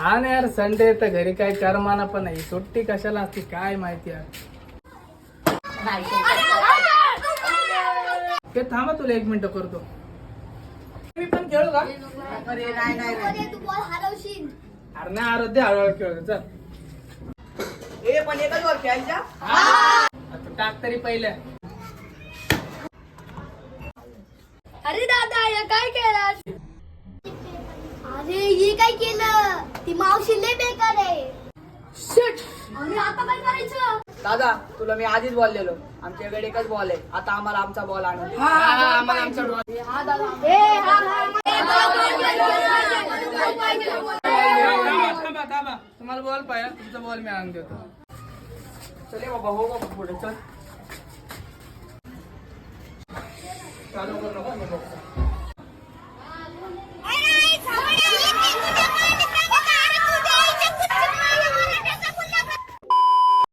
हा ना यार, संडे तर घरी काही करमाना पण नाही. सुट्टी कशाला असते काय माहिती यार. ते थांबा, तुला 1 मिनिट करतो. मी पण खेळू का? अरे नाही तू बॉल हरवशील. अरे नाही, आरोग्य हळूहळू खेळतो. चल ए पण एकच वर खेळायच्या. आता टाक तरी पहिल्या. अरे दादा हे काय केलं? अरे हे काय केलं? ती मावशी लय बेकार आहे. शिट. अरे आता काय करायचं? दादा तुला मी आधीच बोललेलो आमच्याकडे एकच बॉल आहे. आता आम्हाला आमचा बॉल आणून. आम्हाला आमचा डॉल. हा दादा. थांबा थांबा, तुम्हाला बॉल पाहिजे, तुमचा बॉल मी आणून देतो. चले बाबा, हो बाबा पुढे चल. चालू कर नको मी बघतो.